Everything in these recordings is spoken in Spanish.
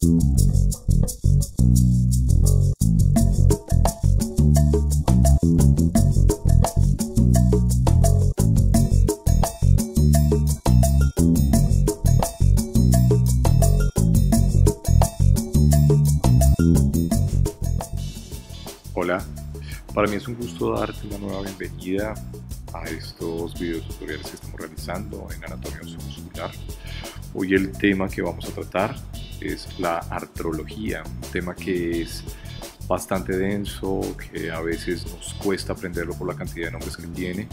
Hola, para mí es un gusto darte una nueva bienvenida a estos videos tutoriales que estamos realizando en anatomía muscular. Hoy el tema que vamos a tratar es la artrología, un tema que es bastante denso, que a veces nos cuesta aprenderlo por la cantidad de nombres que tiene,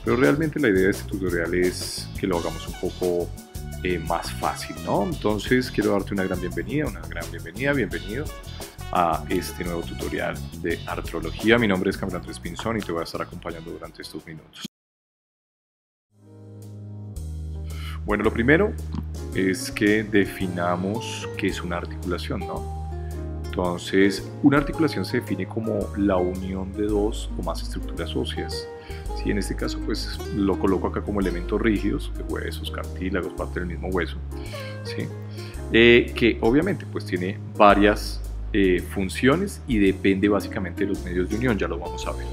pero realmente la idea de este tutorial es que lo hagamos un poco más fácil, ¿no? Entonces quiero darte una gran bienvenida, bienvenido a este nuevo tutorial de artrología. Mi nombre es Camilo Andrés Pinzón y te voy a estar acompañando durante estos minutos. Bueno, lo primero es que definamos qué es una articulación, ¿no? Entonces, una articulación se define como la unión de dos o más estructuras óseas. Sí, en este caso, pues lo coloco acá como elementos rígidos, de huesos, cartílagos, parte del mismo hueso, ¿sí? Que obviamente pues tiene varias funciones y depende básicamente de los medios de unión, ya lo vamos a ver.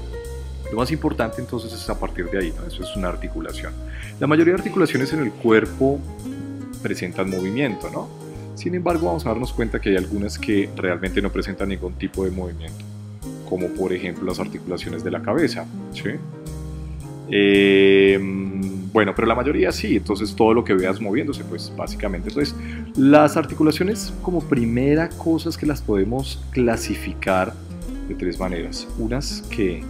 Lo más importante entonces es a partir de ahí, ¿no? Eso es una articulación. La mayoría de articulaciones en el cuerpo presentan movimiento, ¿no? Sin embargo, vamos a darnos cuenta que hay algunas que realmente no presentan ningún tipo de movimiento, como por ejemplo las articulaciones de la cabeza, ¿sí? Bueno, pero la mayoría sí, entonces todo lo que veas moviéndose, pues básicamente. Entonces, las articulaciones como primera cosas que las podemos clasificar de tres maneras. Unas que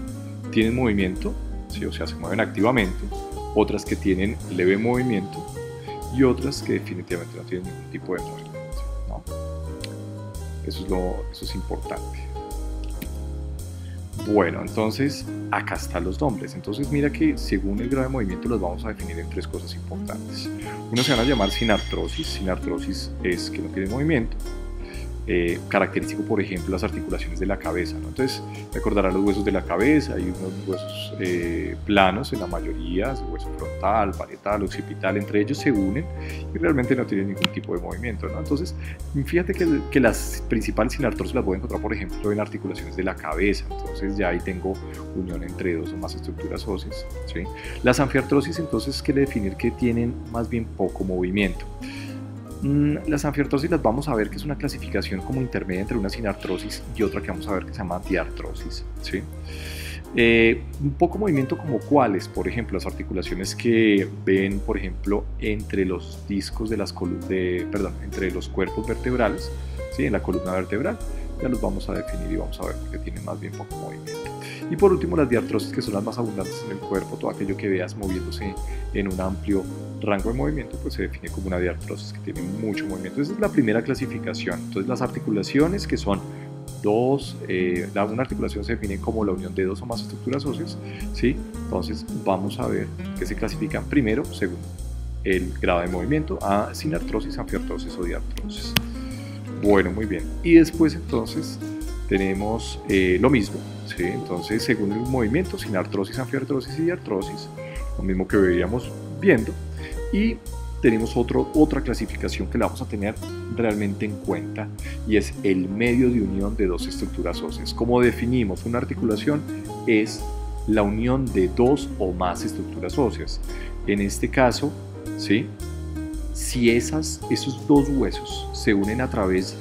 tienen movimiento, ¿sí? O sea, se mueven activamente, otras que tienen leve movimiento y otras que definitivamente no tienen ningún tipo de movimiento, ¿no? Eso es importante. Bueno, entonces acá están los nombres. Entonces mira que según el grado de movimiento los vamos a definir en tres cosas importantes. Uno se van a llamar sinartrosis. Sinartrosis es que no tiene movimiento. Característico, por ejemplo, las articulaciones de la cabeza, ¿no? Entonces, recordarán los huesos de la cabeza, hay unos huesos planos en la mayoría, el hueso frontal, parietal, occipital, entre ellos se unen y realmente no tienen ningún tipo de movimiento, ¿no? Entonces, fíjate que las principales sinartrosis las voy a encontrar, por ejemplo, en articulaciones de la cabeza, entonces ya ahí tengo unión entre dos o más estructuras óseas, ¿sí? Las anfiartrosis, entonces, quiere definir que tienen más bien poco movimiento. Las anfiartrosis las vamos a ver que es una clasificación como intermedia entre una sinartrosis y otra que vamos a ver que se llama diartrosis, ¿sí? Un poco movimiento como cuáles, por ejemplo, las articulaciones que ven, por ejemplo, entre los discos de las entre los cuerpos vertebrales, ¿sí? En la columna vertebral, ya los vamos a definir y vamos a ver porque tienen más bien poco movimiento. Y por último, las diartrosis, que son las más abundantes en el cuerpo, todo aquello que veas moviéndose en un amplio rango de movimiento, pues se define como una diartrosis que tiene mucho movimiento. Esa es la primera clasificación. Entonces, las articulaciones que son una articulación se define como la unión de dos o más estructuras óseas, ¿sí? Entonces, vamos a ver que se clasifican primero según el grado de movimiento a sinartrosis, anfiartrosis o diartrosis. Bueno, muy bien. Y después, entonces, tenemos lo mismo, ¿sí? Entonces, según el movimiento, sinartrosis, anfiartrosis y diartrosis, lo mismo que veíamos viendo, y tenemos otra clasificación que la vamos a tener realmente en cuenta y es el medio de unión de dos estructuras óseas. Como definimos una articulación, es la unión de dos o más estructuras óseas. En este caso, ¿sí? Si esos dos huesos se unen a través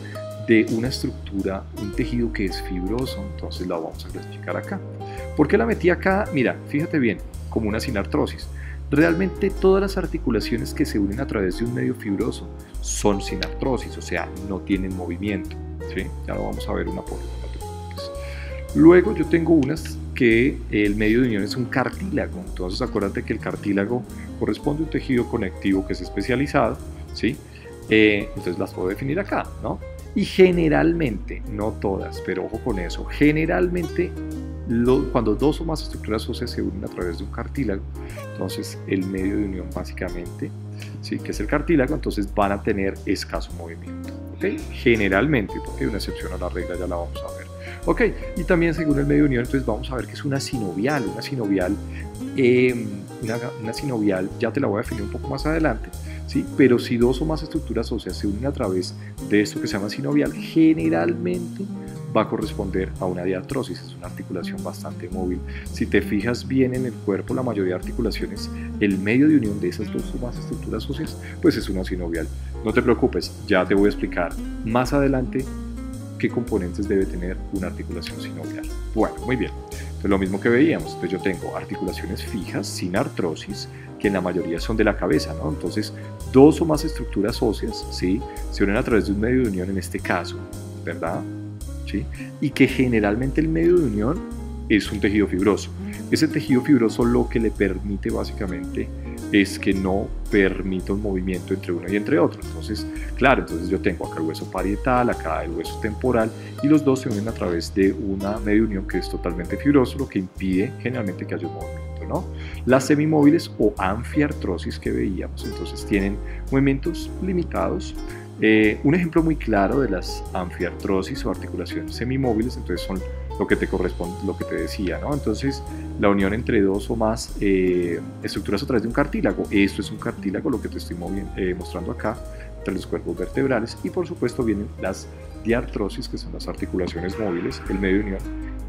de una estructura, un tejido que es fibroso, entonces la vamos a clasificar acá. ¿Por qué la metí acá? Mira, fíjate bien, como una sinartrosis. Realmente todas las articulaciones que se unen a través de un medio fibroso son sinartrosis, o sea, no tienen movimiento, ¿sí? Ya lo vamos a ver una por una. Luego yo tengo unas que el medio de unión es un cartílago, entonces acuérdate que el cartílago corresponde a un tejido conectivo que es especializado, ¿sí? Entonces las puedo definir acá, ¿no? Y generalmente, no todas, pero ojo con eso, generalmente cuando dos o más estructuras óseas se unen a través de un cartílago, entonces el medio de unión básicamente, ¿sí? Que es el cartílago, entonces van a tener escaso movimiento, ¿ok? Generalmente, porque hay una excepción a la regla, ya la vamos a ver. Ok, y también según el medio de unión, entonces vamos a ver que es una sinovial, una sinovial ya te la voy a definir un poco más adelante, ¿sí? Pero si dos o más estructuras óseas se unen a través de esto que se llama sinovial, generalmente va a corresponder a una diartrosis, es una articulación bastante móvil. Si te fijas bien en el cuerpo, la mayoría de articulaciones, el medio de unión de esas dos o más estructuras óseas, pues es una sinovial. No te preocupes, ya te voy a explicar más adelante qué componentes debe tener una articulación sinovial. Bueno, muy bien. Entonces, lo mismo que veíamos, entonces yo tengo articulaciones fijas sin artrosis, que en la mayoría son de la cabeza, ¿no? Entonces, dos o más estructuras óseas, ¿sí? Se unen a través de un medio de unión en este caso, ¿verdad? ¿Sí? Y que generalmente el medio de unión es un tejido fibroso. Ese tejido fibroso lo que le permite básicamente es que no permita un movimiento entre uno y entre otro. Entonces, claro, entonces yo tengo acá el hueso parietal, acá el hueso temporal, y los dos se unen a través de una medio unión que es totalmente fibroso, lo que impide generalmente que haya un movimiento, ¿no? Las semimóviles o anfiartrosis que veíamos, entonces tienen movimientos limitados. Un ejemplo muy claro de las anfiartrosis o articulaciones semimóviles, entonces son lo que te corresponde, lo que te decía, ¿no? Entonces, la unión entre dos o más estructuras a través de un cartílago. Esto es un cartílago, lo que te estoy mostrando acá, entre los cuerpos vertebrales. Y por supuesto vienen las diartrosis, que son las articulaciones móviles. El medio de unión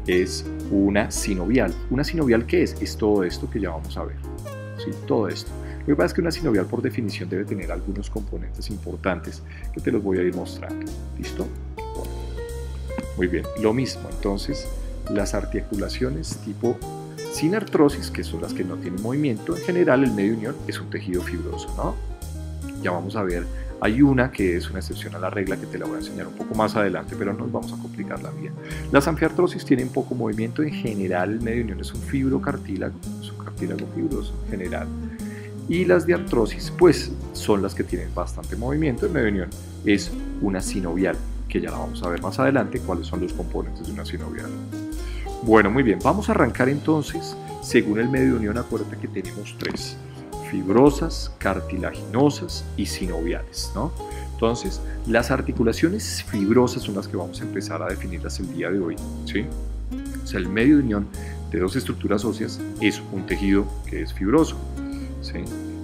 es una sinovial. ¿Una sinovial qué es? Es todo esto que ya vamos a ver, ¿sí? Todo esto. Lo que pasa es que una sinovial por definición debe tener algunos componentes importantes que te los voy a ir mostrando. ¿Listo? Bueno. Muy bien, lo mismo. Entonces, las articulaciones tipo sin artrosis, que son las que no tienen movimiento, en general el medio de unión es un tejido fibroso, ¿no? Ya vamos a ver, hay una que es una excepción a la regla que te la voy a enseñar un poco más adelante, pero no nos vamos a complicar la vida. Las anfiartrosis tienen poco movimiento, en general el medio de unión es un fibrocartílago, es un cartílago fibroso en general. Y las diartrosis, pues, son las que tienen bastante movimiento. El medio de unión es una sinovial, que ya la vamos a ver más adelante, cuáles son los componentes de una sinovial. Bueno, muy bien, vamos a arrancar entonces, según el medio de unión, acuérdate que tenemos tres: fibrosas, cartilaginosas y sinoviales, ¿no? Entonces, las articulaciones fibrosas son las que vamos a empezar a definirlas el día de hoy, ¿sí? O sea, el medio de unión de dos estructuras óseas es un tejido que es fibroso, ¿sí?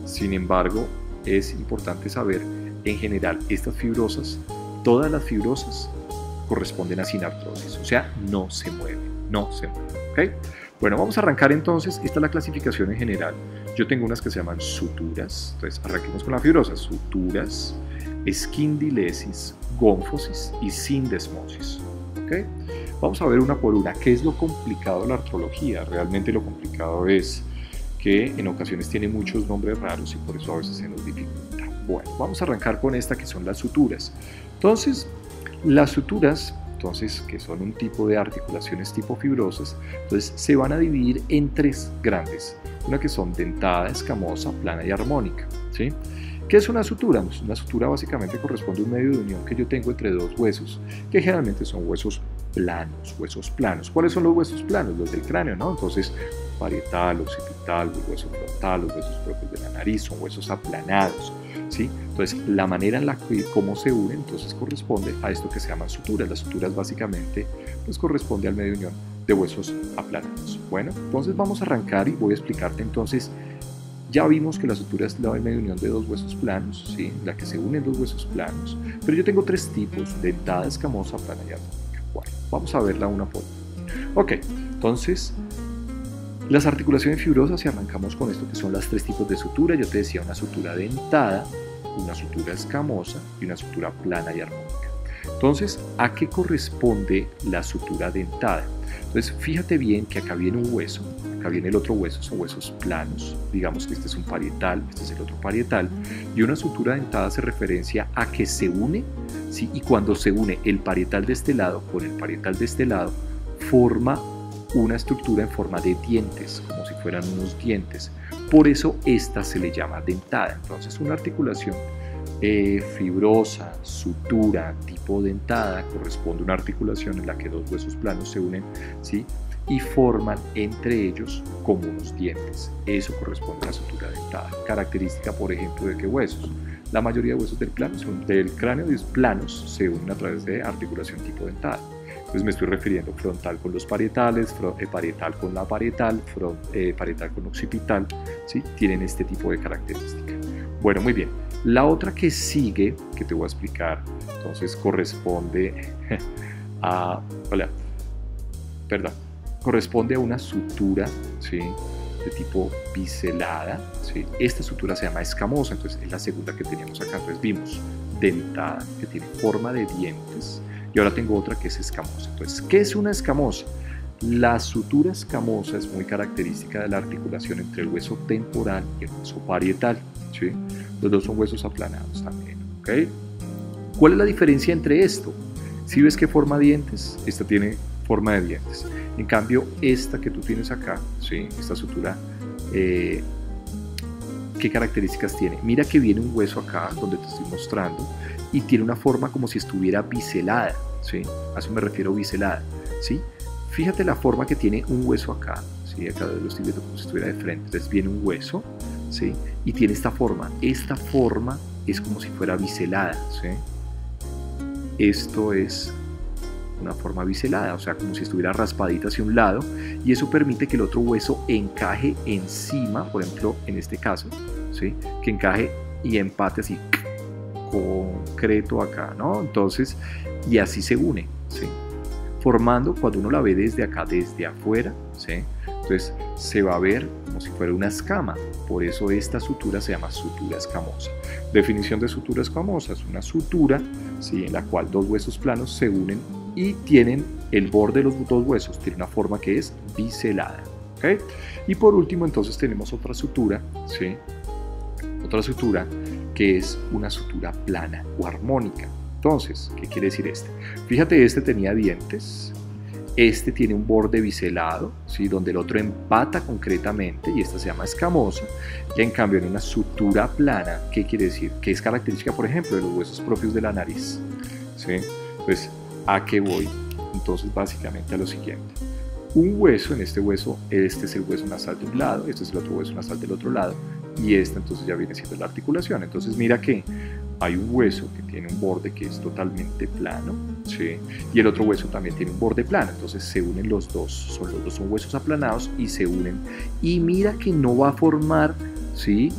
Sin embargo, es importante saber, en general, estas fibrosas, todas las fibrosas corresponden a sinartrosis, o sea, no se mueven, ¿ok? Bueno, vamos a arrancar entonces. Esta es la clasificación en general. Yo tengo unas que se llaman suturas, entonces arranquemos con la fibrosa: suturas, esquindilesis, gónfosis y sindesmosis, ¿ok? Vamos a ver una por una. ¿Qué es lo complicado de la artrología? Realmente lo complicado es que en ocasiones tiene muchos nombres raros y por eso a veces se nos dificulta. Bueno, vamos a arrancar con esta que son las suturas. Entonces, las suturas, que son un tipo de articulaciones tipo fibrosas, entonces se van a dividir en tres grandes. Una que son dentada, escamosa, plana y armónica, ¿sí? ¿Qué es una sutura? Una sutura básicamente corresponde a un medio de unión que yo tengo entre dos huesos, que generalmente son huesos planos. ¿Cuáles son los huesos planos? Los del cráneo, ¿no? Entonces, parietal, occipital, hueso frontal, los huesos propios de la nariz, son huesos aplanados, ¿sí? Entonces, la manera en la que cómo se unen, entonces corresponde a esto que se llaman suturas. Las suturas básicamente, pues corresponde al medio de unión de huesos aplanados. Bueno, entonces vamos a arrancar y voy a explicarte entonces. Ya vimos que la sutura es la medio unión de dos huesos planos, ¿sí? La que se unen dos huesos planos, pero yo tengo tres tipos: dentada, escamosa, plana y armónica. Bueno, vamos a verla una por una. Ok, entonces, las articulaciones fibrosas, y arrancamos con esto que son las tres tipos de sutura. Yo te decía: una sutura dentada, una sutura escamosa y una sutura plana y armónica. Entonces, ¿a qué corresponde la sutura dentada? Entonces, fíjate bien que acá viene un hueso, acá viene el otro hueso, son huesos planos. Digamos que este es un parietal, este es el otro parietal. Y una sutura dentada se referencia a que se une, ¿sí? Y cuando se une el parietal de este lado con el parietal de este lado, forma una estructura en forma de dientes, como si fueran unos dientes. Por eso esta se le llama dentada. Entonces, una articulación fibrosa, sutura, tipo dentada, corresponde a una articulación en la que dos huesos planos se unen, ¿sí? Y forman entre ellos como unos dientes. Eso corresponde a la sutura dentada. Característica, por ejemplo, de qué huesos. La mayoría de huesos del cráneo planos se unen a través de articulación tipo dentada. Entonces me estoy refiriendo frontal con los parietales, parietal con la parietal, parietal con occipital, ¿sí? Tienen este tipo de característica. Bueno, muy bien. La otra que sigue, que te voy a explicar, entonces corresponde a, corresponde a una sutura, ¿sí?, de tipo biselada, ¿sí? Esta sutura se llama escamosa, entonces es la segunda que teníamos acá. Entonces vimos dentada, que tiene forma de dientes, y ahora tengo otra que es escamosa. Entonces, ¿qué es una escamosa? La sutura escamosa es muy característica de la articulación entre el hueso temporal y el hueso parietal, ¿sí? Los dos son huesos aplanados también, ¿ok? ¿Cuál es la diferencia entre esto? Si ves que forma dientes, esta tiene forma de dientes. En cambio, esta que tú tienes acá, ¿sí?, esta sutura, ¿qué características tiene? Mira que viene un hueso acá, donde te estoy mostrando, y tiene una forma como si estuviera biselada, ¿sí? A eso me refiero biselada, ¿sí? Fíjate la forma que tiene un hueso acá, ¿sí? Acá lo estoy viendo como si estuviera de frente. Entonces viene un hueso, ¿sí?, y tiene esta forma. Esta forma es como si fuera biselada, ¿sí? Esto es una forma biselada, o sea, como si estuviera raspadita hacia un lado, y eso permite que el otro hueso encaje encima, por ejemplo, en este caso, ¿sí?, que encaje y empate así, concreto acá, ¿no? Entonces, y así se une, ¿sí?, formando, cuando uno la ve desde acá, desde afuera, ¿sí?, entonces se va a ver como si fuera una escama. Por eso esta sutura se llama sutura escamosa. Definición de sutura escamosa: es una sutura, ¿sí?, en la cual dos huesos planos se unen y tienen el borde de los dos huesos, tiene una forma que es biselada, ¿ok? Y por último, entonces tenemos otra sutura, ¿sí?, otra sutura que es una sutura plana o armónica. Entonces, ¿qué quiere decir este? Fíjate, este tenía dientes, este tiene un borde biselado, ¿sí?, donde el otro empata concretamente, y esta se llama escamosa. Y en cambio, en una sutura plana, ¿qué quiere decir? Que es característica, por ejemplo, de los huesos propios de la nariz, ¿sí? Pues, ¿a qué voy? Entonces, básicamente a lo siguiente. Un hueso, en este hueso, este es el hueso nasal de un lado, este es el otro hueso nasal del otro lado, y esta entonces ya viene siendo la articulación. Entonces mira que hay un hueso que tiene un borde que es totalmente plano, ¿sí?, y el otro hueso también tiene un borde plano. Entonces se unen los dos, los dos son huesos aplanados y se unen. Y mira que no va a formar, ¿sí?,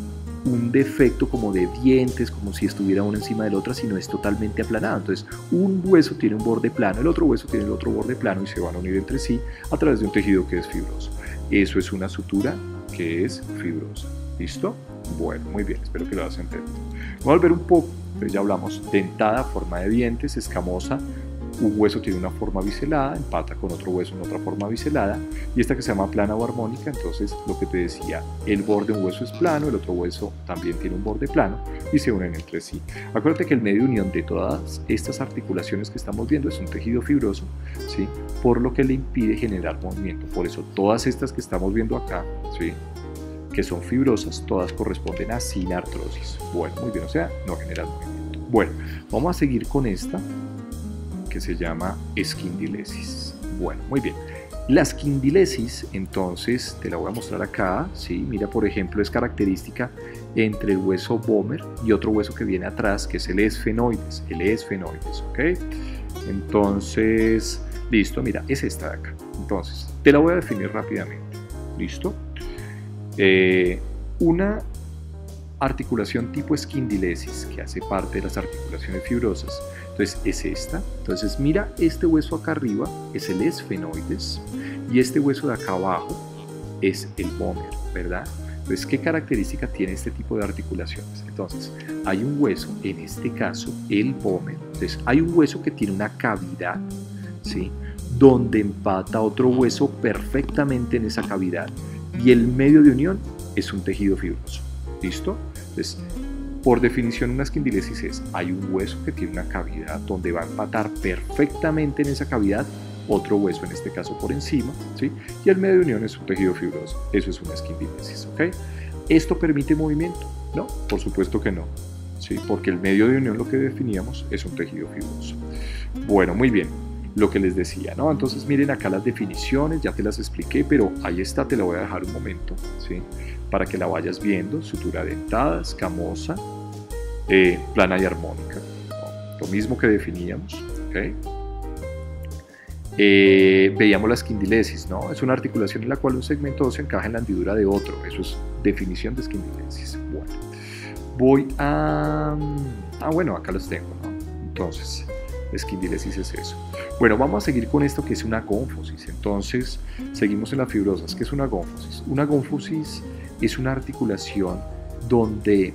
un defecto como de dientes, como si estuviera uno encima del otro, sino es totalmente aplanado. Entonces un hueso tiene un borde plano, el otro hueso tiene el otro borde plano, y se van a unir entre sí a través de un tejido que es fibroso. Eso es una sutura que es fibrosa. ¿Listo? Bueno, muy bien, espero que lo hayas entendido. Vamos a volver un poco. Entonces ya hablamos: dentada, forma de dientes, escamosa, un hueso tiene una forma biselada, empata con otro hueso en otra forma biselada, y esta que se llama plana o armónica. Entonces, lo que te decía, el borde de un hueso es plano, el otro hueso también tiene un borde plano, y se unen entre sí. Acuérdate que el medio de unión de todas estas articulaciones que estamos viendo es un tejido fibroso, ¿sí?, por lo que le impide generar movimiento. Por eso todas estas que estamos viendo acá, ¿sí?, que son fibrosas, todas corresponden a sinartrosis. Bueno, muy bien, o sea, no generan movimiento. Bueno, vamos a seguir con esta que se llama esquindilesis. Bueno, muy bien. La esquindilesis, entonces, te la voy a mostrar acá, ¿sí? Mira, por ejemplo, es característica entre el hueso vomer y otro hueso que viene atrás, que es el esfenoides, ¿ok? Entonces, listo, mira, es esta de acá. Entonces, te la voy a definir rápidamente, ¿listo? Una articulación tipo esquindilesis, que hace parte de las articulaciones fibrosas, entonces es esta. Entonces mira, este hueso acá arriba es el esfenoides y este hueso de acá abajo es el vomer, ¿verdad? Entonces, ¿qué característica tiene este tipo de articulaciones? Entonces, hay un hueso, en este caso el vomer, entonces hay un hueso que tiene una cavidad, ¿sí?, donde empata otro hueso perfectamente en esa cavidad, y el medio de unión es un tejido fibroso. ¿Listo? Entonces, por definición, una esquindilesis es: hay un hueso que tiene una cavidad donde va a empatar perfectamente en esa cavidad otro hueso, en este caso por encima, ¿sí?, y el medio de unión es un tejido fibroso. Eso es una esquindilesis, ¿ok? ¿Esto permite movimiento? No, por supuesto que no, ¿sí?, porque el medio de unión, lo que definíamos, es un tejido fibroso. Bueno, muy bien. Lo que les decía, ¿no? Entonces miren acá las definiciones, ya te las expliqué, pero ahí está, te la voy a dejar un momento, ¿sí?, para que la vayas viendo: sutura dentada, escamosa, plana y armónica, ¿no?, lo mismo que definíamos, ¿ok? Veíamos la esquindilesis, ¿no? Es una articulación en la cual un segmento óseo encaja en la hendidura de otro. Eso es definición de esquindilesis. Bueno, Voy a... bueno, acá los tengo, ¿no? Entonces, esquindilesis es eso. Bueno, vamos a seguir con esto que es una gónfosis. Entonces, seguimos en las fibrosas. ¿Qué es una gónfosis? Una gónfosis es una articulación donde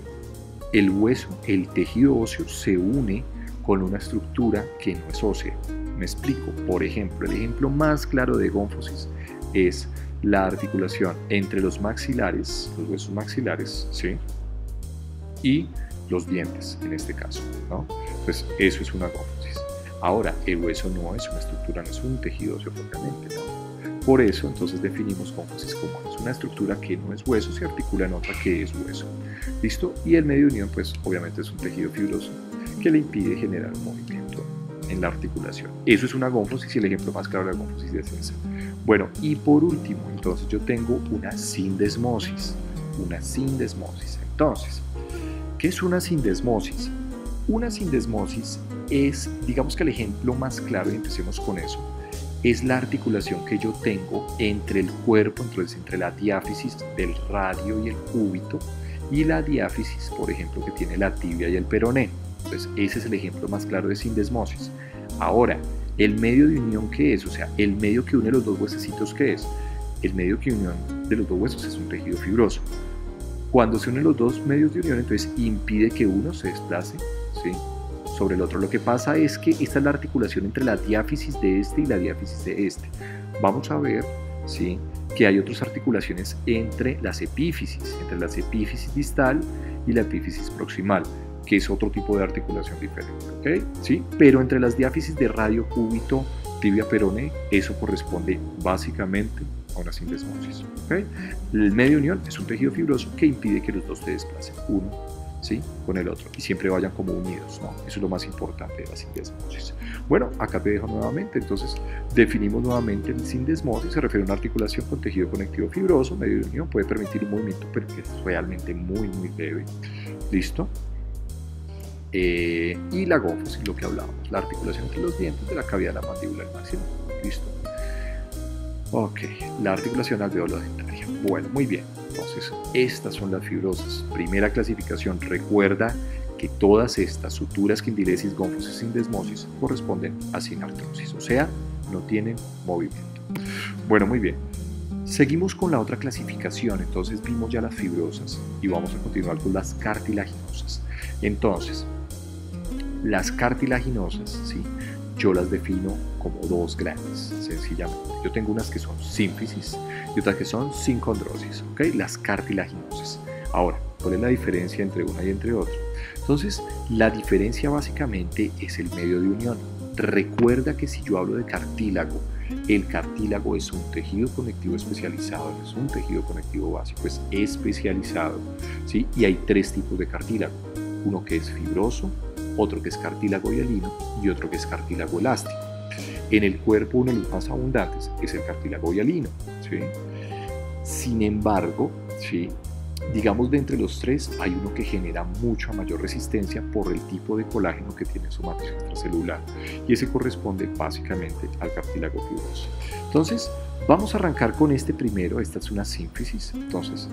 el hueso, el tejido óseo, se une con una estructura que no es ósea. Me explico. Por ejemplo, el ejemplo más claro de gónfosis es la articulación entre los maxilares, los huesos maxilares, ¿sí? Y los dientes, en este caso, ¿no? Pues eso es una gónfosis. Ahora, el hueso no es una estructura, no es un tejido óseo propiamente, ¿no? Por eso, entonces definimos gónfosis como es una estructura que no es hueso, se articula en otra que es hueso. ¿Listo? Y el medio de unión, pues obviamente es un tejido fibroso que le impide generar un movimiento en la articulación. Eso es una gónfosis y el ejemplo más claro de la gónfosis es esa. Bueno, y por último, entonces yo tengo una sindesmosis. Una sindesmosis. Entonces, ¿qué es una sindesmosis? Una sindesmosis es, digamos que el ejemplo más claro, y empecemos con eso, es la articulación que yo tengo entre el cuerpo, entonces entre la diáfisis del radio y el cúbito, y la diáfisis, por ejemplo, que tiene la tibia y el peroné. Entonces, ese es el ejemplo más claro de sindesmosis. Ahora, ¿el medio de unión qué es? O sea, el medio que une los dos huesecitos, ¿qué es? El medio que une de los dos huesos es un tejido fibroso. Cuando se unen los dos medios de unión, entonces impide que uno se desplace, ¿sí?, sobre el otro. Lo que pasa es que esta es la articulación entre la diáfisis de este y la diáfisis de este. Vamos a ver, ¿sí?, que hay otras articulaciones entre la epífisis distal y la epífisis proximal, que es otro tipo de articulación diferente, ¿ok? ¿Sí? Pero entre las diáfisis de radio, cúbito, tibia, peroné, eso corresponde básicamente a una sindesmosis, ¿ok? El medio de unión es un tejido fibroso que impide que los dos se desplacen uno, ¿sí?, con el otro y siempre vayan como unidos, ¿no? Eso es lo más importante de la sindesmosis. Bueno, acá te dejo nuevamente, entonces definimos nuevamente el sindesmosis, se refiere a una articulación con tejido conectivo fibroso, medio de unión, puede permitir un movimiento, pero que es realmente muy leve. ¿Listo? Y la gónfosis, lo que hablábamos, la articulación entre los dientes de la cavidad de la mandíbula del máximo. ¿Listo? Ok, la articulación alveolo-dentaria. Bueno, muy bien. Entonces, estas son las fibrosas. Primera clasificación. Recuerda que todas estas suturas, quindilesis, gónfosis, sindesmosis corresponden a sinartrosis, o sea, no tienen movimiento. Bueno, muy bien. Seguimos con la otra clasificación. Entonces, vimos ya las fibrosas y vamos a continuar con las cartilaginosas. Entonces, las cartilaginosas, ¿sí?, yo las defino como dos grandes, sencillamente. Yo tengo unas que son sínfisis y otras que son sincondrosis, ¿ok? Las cartilaginosas. Ahora, ¿cuál es la diferencia entre una y entre otra? Entonces, la diferencia básicamente es el medio de unión. Recuerda que si yo hablo de cartílago, el cartílago es un tejido conectivo especializado, no es un tejido conectivo básico, es especializado, ¿sí? Y hay tres tipos de cartílago. Uno que es fibroso, otro que es cartílago hialino y otro que es cartílago elástico. En el cuerpo uno de los más abundantes es el cartílago hialino, ¿sí? Sin embargo, ¿sí?, digamos de entre los tres hay uno que genera mucha mayor resistencia por el tipo de colágeno que tiene su matriz extracelular y ese corresponde básicamente al cartílago fibroso. Entonces, vamos a arrancar con este primero. Esta es una sínfisis. Entonces,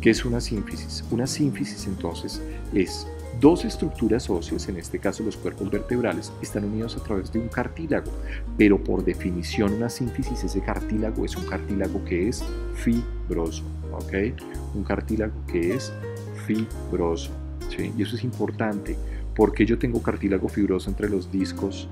¿qué es una sínfisis? Una sínfisis entonces es dos estructuras óseas, en este caso los cuerpos vertebrales, están unidos a través de un cartílago, pero por definición una sínfisis, ese cartílago es un cartílago que es fibroso, ¿ok? Un cartílago que es fibroso, ¿sí? Y eso es importante, porque yo tengo cartílago fibroso entre los discos,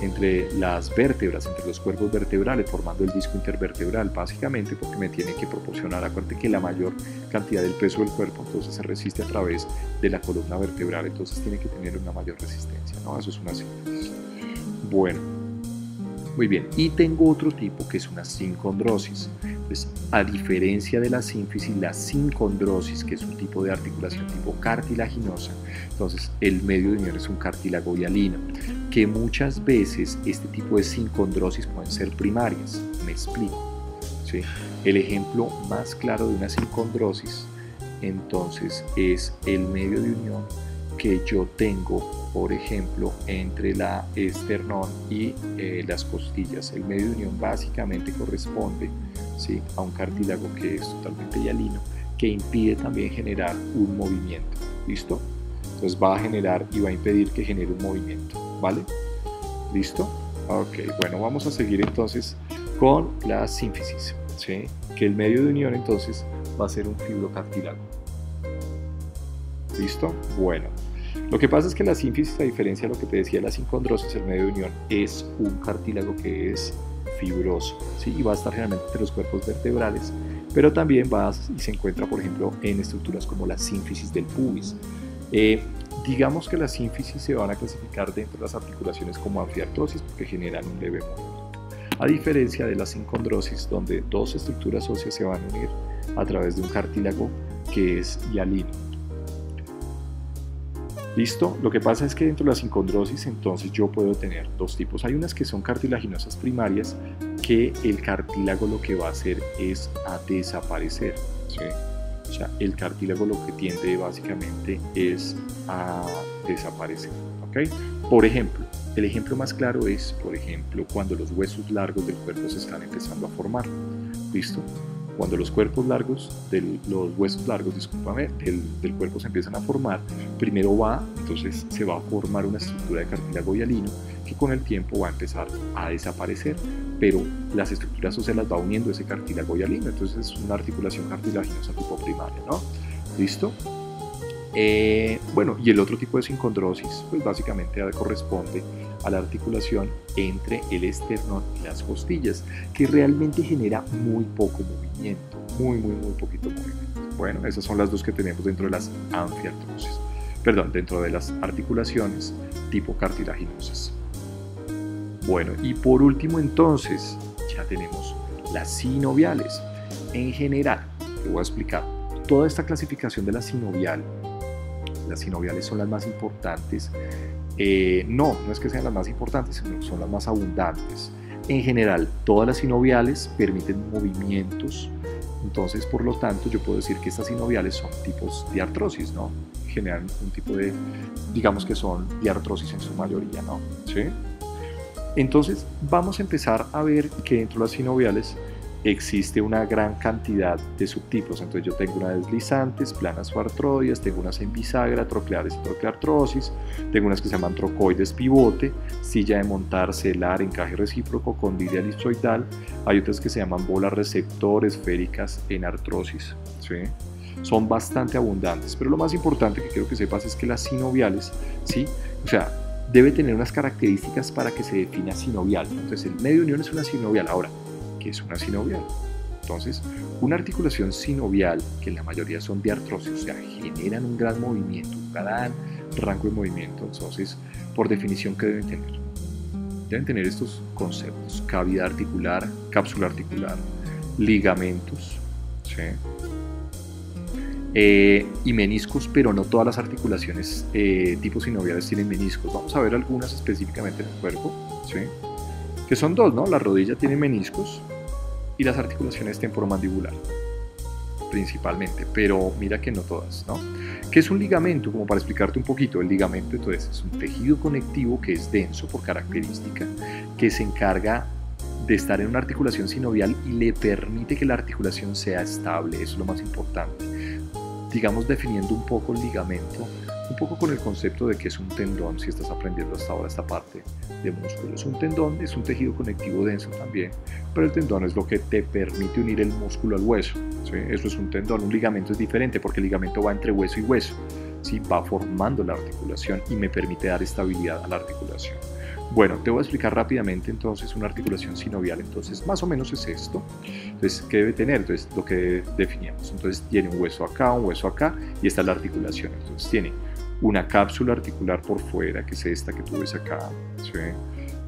entre las vértebras, entre los cuerpos vertebrales, formando el disco intervertebral, básicamente porque me tiene que proporcionar, acuérdate que la mayor cantidad del peso del cuerpo entonces se resiste a través de la columna vertebral, entonces tiene que tener una mayor resistencia, ¿no? Eso es una sínfisis. Bueno, muy bien, y tengo otro tipo que es una sincondrosis. Pues, a diferencia de la sínfisis, la sincondrosis, que es un tipo de articulación tipo cartilaginosa, entonces el medio de unión es un cartílago hialino, que muchas veces este tipo de sincondrosis pueden ser primarias. Me explico, ¿sí? El ejemplo más claro de una sincondrosis entonces es el medio de unión que yo tengo, por ejemplo, entre la esternón y las costillas. El medio de unión básicamente corresponde, ¿sí?, a un cartílago que es totalmente hialino que impide también generar un movimiento. ¿Listo? Entonces va a generar y va a impedir que genere un movimiento. ¿Vale? ¿Listo? Ok, bueno, vamos a seguir entonces con la sínfisis, ¿sí? Que el medio de unión entonces va a ser un fibrocartílago. ¿Listo? Bueno, lo que pasa es que la sínfisis, a diferencia de lo que te decía la sincondrosis, el medio de unión es un cartílago que es fibroso, ¿sí? Y va a estar generalmente entre los cuerpos vertebrales, pero también va y se encuentra, por ejemplo, en estructuras como la sínfisis del pubis. Digamos que las sínfisis se van a clasificar dentro de las articulaciones como anfiartrosis porque generan un leve movimiento, a diferencia de la sincondrosis, donde dos estructuras óseas se van a unir a través de un cartílago que es hialino. ¿Listo? Lo que pasa es que dentro de la sincondrosis entonces yo puedo tener dos tipos. Hay unas que son cartilaginosas primarias, que el cartílago lo que va a hacer es a desaparecer, ¿sí? O sea, el cartílago lo que tiende básicamente es a desaparecer, ¿ok? Por ejemplo, el ejemplo más claro es, por ejemplo, cuando los huesos largos del cuerpo se están empezando a formar, ¿listo? Cuando los huesos largos del cuerpo se empiezan a formar, primero entonces se va a formar una estructura de cartílago hialino que con el tiempo va a empezar a desaparecer, pero las estructuras óseas las va uniendo ese cartílago hialino, entonces es una articulación cartilaginosa tipo primaria, ¿no? ¿Listo? Bueno, y el otro tipo de sincondrosis, pues básicamente corresponde a la articulación entre el esternón y las costillas, que realmente genera muy poco movimiento, muy poquito movimiento. Bueno, esas son las dos que tenemos dentro de las anfiartrosis, dentro de las articulaciones tipo cartilaginosas. Bueno, y por último entonces ya tenemos las sinoviales. En general, te voy a explicar toda esta clasificación de la sinovial. Las sinoviales son las más importantes. No es que sean las más importantes, sino son las más abundantes. En general, todas las sinoviales permiten movimientos, entonces por lo tanto yo puedo decir que estas sinoviales son tipos de artrosis, ¿no? Generan un tipo de, digamos que son diartrosis en su mayoría, ¿no? ¿Sí? Entonces vamos a empezar a ver que dentro de las sinoviales existe una gran cantidad de subtipos. Entonces yo tengo unas deslizantes, planas o artroides, tengo unas en bisagra, trocleares y trocleartrosis, tengo unas que se llaman trocoides pivote, silla de montar, celar, encaje recíproco, condyle elipsoidal, hay otras que se llaman bolas receptor, esféricas en artrosis, ¿sí? Son bastante abundantes, pero lo más importante que quiero que sepas es que las sinoviales, ¿sí? O sea, debe tener unas características para que se defina sinovial. Entonces el medio de unión es una sinovial. Ahora, ¿qué es una sinovial? Entonces, una articulación sinovial, que en la mayoría son diartrosis, o sea, generan un gran movimiento, un gran rango de movimiento. Entonces, por definición, ¿qué deben tener? Deben tener estos conceptos: cavidad articular, cápsula articular, ligamentos, ¿sí? Y meniscos, pero no todas las articulaciones tipo sinoviales tienen meniscos. Vamos a ver algunas específicamente en el cuerpo, ¿sí? Que son dos, ¿no? La rodilla tiene meniscos y las articulaciones temporomandibular, principalmente, pero mira que no todas, ¿no? ¿Qué es un ligamento? Como para explicarte un poquito, el ligamento entonces es un tejido conectivo que es denso por característica, que se encarga de estar en una articulación sinovial y le permite que la articulación sea estable. Eso es lo más importante. Digamos, definiendo un poco el ligamento, un poco con el concepto de que es un tendón, si estás aprendiendo hasta ahora esta parte de músculos. Un tendón es un tejido conectivo denso también, pero el tendón es lo que te permite unir el músculo al hueso, ¿sí? Eso es un tendón. Un ligamento es diferente porque el ligamento va entre hueso y hueso, ¿sí? Va formando la articulación y me permite dar estabilidad a la articulación. Bueno, te voy a explicar rápidamente entonces una articulación sinovial. Entonces, más o menos es esto. Entonces, ¿qué debe tener? Entonces, lo que definíamos. Entonces, tiene un hueso acá, y esta es la articulación. Entonces, tiene una cápsula articular por fuera, que es esta que tú ves acá, ¿sí?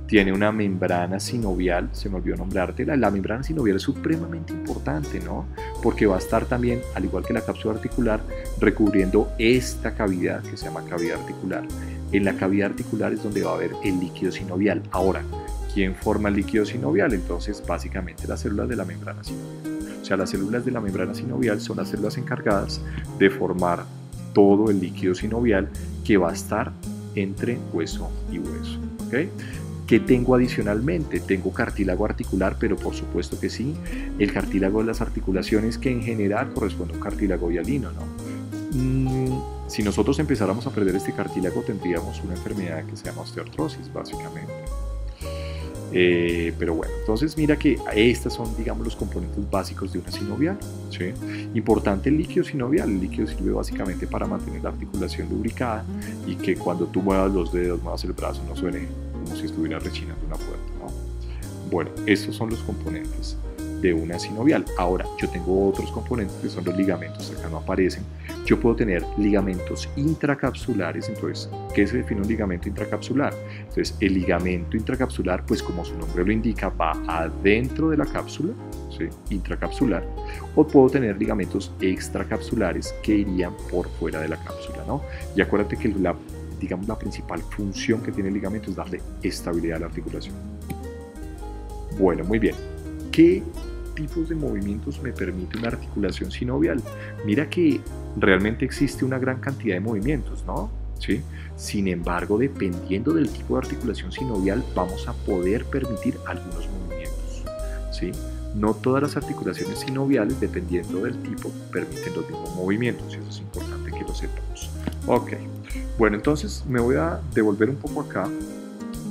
Tiene una membrana sinovial, se me olvidó nombrártela. La membrana sinovial es supremamente importante, ¿no? Porque va a estar también, al igual que la cápsula articular, recubriendo esta cavidad que se llama cavidad articular. En la cavidad articular es donde va a haber el líquido sinovial. Ahora, ¿quién forma el líquido sinovial? Entonces, básicamente las células de la membrana sinovial. O sea, las células de la membrana sinovial son las células encargadas de formar todo el líquido sinovial que va a estar entre hueso y hueso, ¿ok? ¿Qué tengo adicionalmente? Tengo cartílago articular, pero por supuesto que sí, el cartílago de las articulaciones que en general corresponde a un cartílago hialino, ¿no? Si nosotros empezáramos a perder este cartílago tendríamos una enfermedad que se llama osteoartrosis, básicamente. Pero bueno, entonces mira que estas son, digamos, los componentes básicos de una sinovial, ¿sí? Importante el líquido sinovial. El líquido sirve básicamente para mantener la articulación lubricada y que cuando tú muevas los dedos, muevas el brazo, no suene como si estuviera rechinando una puerta, ¿no? Bueno, estos son los componentes de una sinovial. Ahora, yo tengo otros componentes que son los ligamentos, acá no aparecen. Yo puedo tener ligamentos intracapsulares. Entonces, ¿qué se define un ligamento intracapsular? Entonces, el ligamento intracapsular, pues como su nombre lo indica, va adentro de la cápsula, ¿sí? Intracapsular. O puedo tener ligamentos extracapsulares que irían por fuera de la cápsula, ¿no? Y acuérdate que digamos, la principal función que tiene el ligamento es darle estabilidad a la articulación. Bueno, muy bien. ¿Qué tipos de movimientos me permite una articulación sinovial? Mira que realmente existe una gran cantidad de movimientos, ¿no? ¿Sí? Sin embargo, dependiendo del tipo de articulación sinovial, vamos a poder permitir algunos movimientos, ¿sí? No todas las articulaciones sinoviales, dependiendo del tipo, permiten los mismos movimientos, y eso es importante que lo sepamos. Ok, bueno, entonces me voy a devolver un poco acá.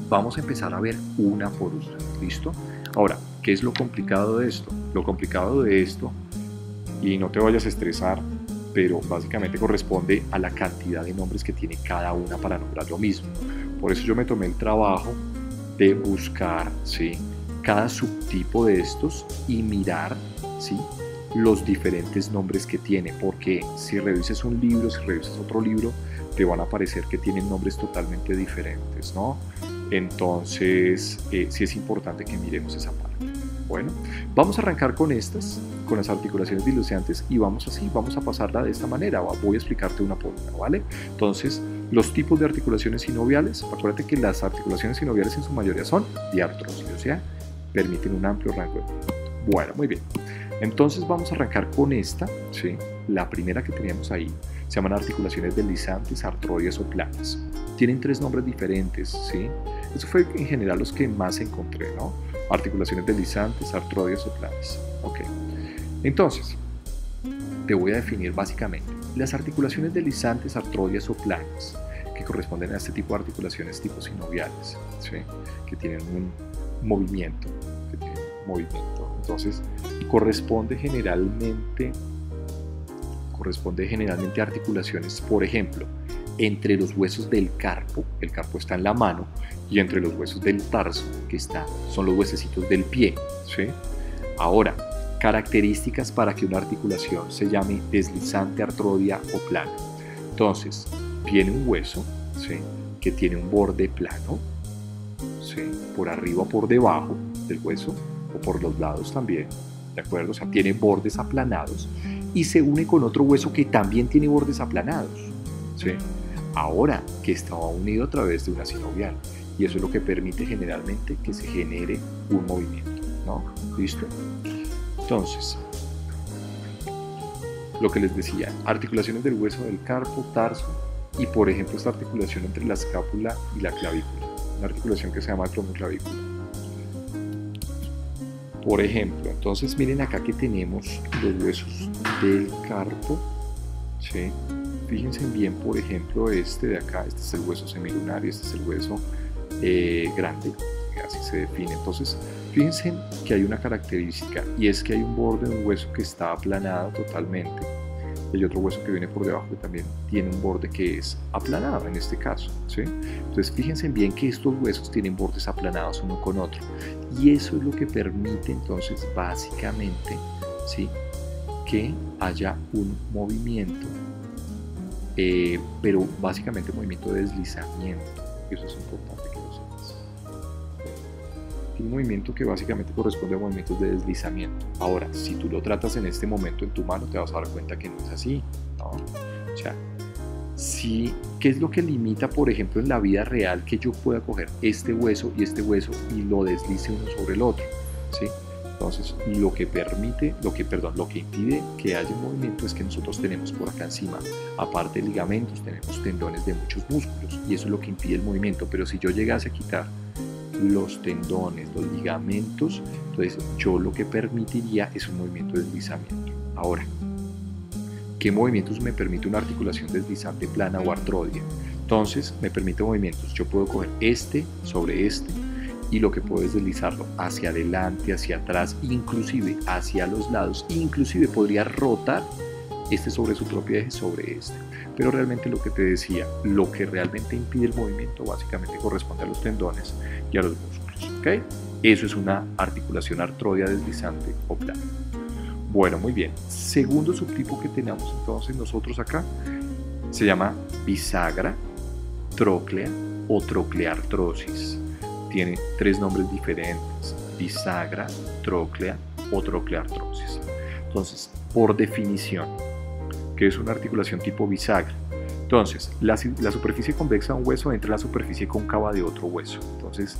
Vamos a empezar a ver una por una, ¿listo? Ahora, ¿qué es lo complicado de esto? Lo complicado de esto, y no te vayas a estresar, pero básicamente corresponde a la cantidad de nombres que tiene cada una para nombrar lo mismo. Por eso yo me tomé el trabajo de buscar, ¿sí?, cada subtipo de estos y mirar, ¿sí?, los diferentes nombres que tiene, porque si revisas un libro, si revisas otro libro, te van a parecer que tienen nombres totalmente diferentes, ¿no? Entonces, sí es importante que miremos esa parte. Bueno, vamos a arrancar con estas, con las articulaciones diluceantes, y vamos a pasarla de esta manera. Voy a explicarte una por una, ¿vale? Entonces, los tipos de articulaciones sinoviales, acuérdate que las articulaciones sinoviales en su mayoría son diartrosis, o sea, permiten un amplio rango de movimiento. Bueno, muy bien. Entonces vamos a arrancar con esta, ¿sí? La primera que teníamos ahí se llaman articulaciones deslizantes, artroides o planas. Tienen tres nombres diferentes, ¿sí? Eso fue en general los que más encontré, ¿no? Articulaciones deslizantes, artroides o planas. Ok. Entonces, te voy a definir básicamente las articulaciones deslizantes, artroides o planas, que corresponden a este tipo de articulaciones tipo sinoviales, ¿sí? Que tienen un movimiento, Entonces, corresponde generalmente a articulaciones, por ejemplo, entre los huesos del carpo, el carpo está en la mano, y entre los huesos del tarso, que son los huesecitos del pie, ¿sí? Ahora, características para que una articulación se llame deslizante, artroidea o plana. Entonces, viene un hueso, ¿sí?, que tiene un borde plano, ¿sí?, por arriba o por debajo del hueso, o por los lados también, ¿de acuerdo? O sea, tiene bordes aplanados y se une con otro hueso que también tiene bordes aplanados, ¿sí? Ahora que estaba unido a través de una sinovial, y eso es lo que permite generalmente que se genere un movimiento, ¿no? ¿Listo? Entonces, lo que les decía, articulaciones del hueso del carpo, tarso, y por ejemplo esta articulación entre la escápula y la clavícula, una articulación que se llama acromioclavícula. Por ejemplo, entonces miren acá que tenemos los huesos del carpo, ¿sí? Fíjense bien, por ejemplo, este de acá, este es el hueso semilunar y este es el hueso grande, así se define. Entonces, fíjense que hay una característica, y es que hay un borde de un hueso que está aplanado totalmente, y hay otro hueso que viene por debajo que también tiene un borde que es aplanado en este caso, ¿sí? Entonces fíjense bien que estos huesos tienen bordes aplanados uno con otro, y eso es lo que permite entonces básicamente, ¿sí?, que haya un movimiento, pero básicamente movimiento de deslizamiento. Eso es importante que lo sepas. Un movimiento que básicamente corresponde a movimientos de deslizamiento. Ahora, si tú lo tratas en este momento en tu mano, te vas a dar cuenta que no es así, ¿no? O sea, ¿qué es lo que limita, por ejemplo, en la vida real que yo pueda coger este hueso y lo deslice uno sobre el otro, ¿sí? Entonces, lo que impide que haya un movimiento es que nosotros tenemos por acá encima, aparte de ligamentos, tenemos tendones de muchos músculos, y eso es lo que impide el movimiento. Pero si yo llegase a quitar los tendones, los ligamentos. Entonces yo lo que permitiría es un movimiento de deslizamiento. Ahora, ¿qué movimientos me permite una articulación deslizante plana o artrodia? Entonces me permite movimientos. Yo puedo coger este sobre este y lo que puedo es deslizarlo hacia adelante, hacia atrás, inclusive hacia los lados, inclusive podría rotar este sobre su propio eje sobre este. Pero realmente lo que te decía, lo que realmente impide el movimiento básicamente corresponde a los tendones y a los músculos, ¿ok? Eso es una articulación artrodia deslizante o plana. Bueno, muy bien. Segundo subtipo que tenemos entonces nosotros acá se llama bisagra, tróclea o trocleartrosis. Tiene tres nombres diferentes: bisagra, tróclea o trocleartrosis. Entonces, por definición, ¿qué es una articulación tipo bisagra? Entonces, la superficie convexa de un hueso entra en la superficie cóncava de otro hueso. Entonces,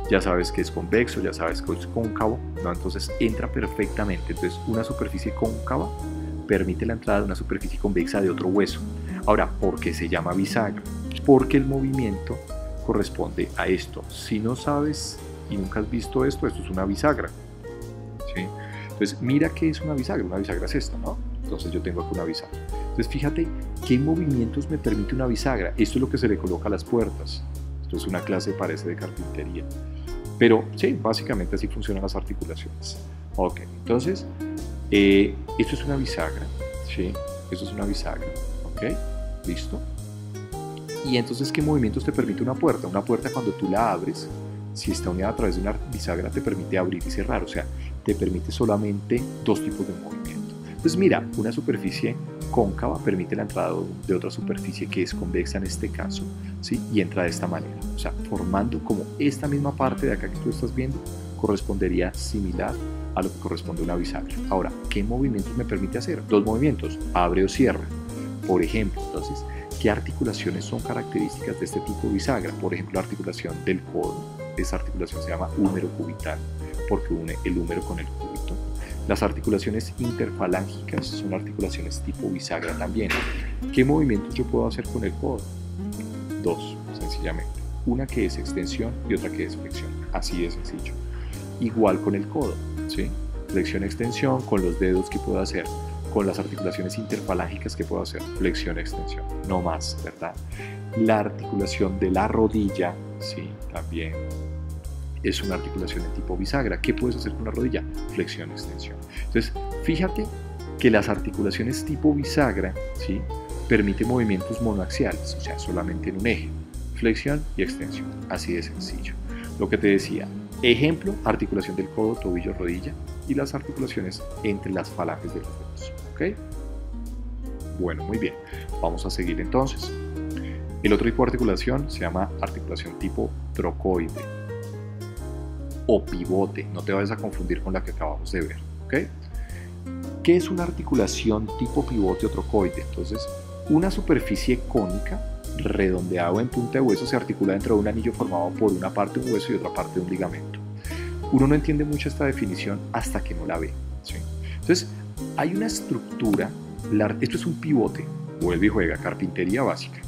ya sabes que es convexo, ya sabes que es cóncavo, ¿no? Entonces entra perfectamente. Entonces, una superficie cóncava permite la entrada de una superficie convexa de otro hueso. Ahora, ¿por qué se llama bisagra? Porque el movimiento corresponde a esto. Si no sabes y nunca has visto esto, esto es una bisagra, ¿sí? Entonces, mira qué es una bisagra. Una bisagra es esta, ¿no? Entonces yo tengo aquí una bisagra. Entonces, fíjate qué movimientos me permite una bisagra. Esto es lo que se le coloca a las puertas. Esto es una clase, parece, de carpintería. Pero sí, básicamente así funcionan las articulaciones. Ok, entonces, esto es una bisagra, ¿sí? Esto es una bisagra, ¿ok? ¿Listo? Y entonces, ¿qué movimientos te permite una puerta? Una puerta, cuando tú la abres, si está unida a través de una bisagra, te permite abrir y cerrar. O sea, te permite solamente dos tipos de movimiento. Entonces, mira, una superficie cóncava permite la entrada de otra superficie que es convexa en este caso, ¿sí? Y entra de esta manera. O sea, formando como esta misma parte de acá que tú estás viendo, correspondería similar a lo que corresponde a una bisagra. Ahora, ¿qué movimientos me permite hacer? Dos movimientos: abre o cierra. Por ejemplo, entonces, ¿qué articulaciones son características de este tipo de bisagra? Por ejemplo, la articulación del codo. Esa articulación se llama húmero cubital porque une el húmero con el cúbito. Las articulaciones interfalángicas son articulaciones tipo bisagra también. ¿Qué movimientos yo puedo hacer con el codo? Dos, sencillamente. Una que es extensión y otra que es flexión. Así de sencillo. Igual con el codo, ¿sí? Flexión, extensión, con los dedos que puedo hacer. Con las articulaciones interfalángicas que puedo hacer, flexión, extensión, no más, ¿verdad? La articulación de la rodilla, sí, también es una articulación de tipo bisagra. ¿Qué puedes hacer con la rodilla? Flexión, extensión. Entonces, fíjate que las articulaciones tipo bisagra, sí, permiten movimientos monoaxiales, o sea, solamente en un eje, flexión y extensión, así de sencillo. Lo que te decía, ejemplo, articulación del codo, tobillo, rodilla, y las articulaciones entre las falanges de los dedos. ¿Ok? Bueno, muy bien. Vamos a seguir entonces. El otro tipo de articulación se llama articulación tipo trocoide o pivote. No te vayas a confundir con la que acabamos de ver. ¿Ok? ¿Qué es una articulación tipo pivote o trocoide? Entonces, una superficie cónica, redondeada o en punta de hueso, se articula dentro de un anillo formado por una parte de un hueso y otra parte de un ligamento. Uno no entiende mucho esta definición hasta que no la ve, ¿sí? Entonces, hay una estructura, esto es un pivote, vuelve y juega, carpintería básica.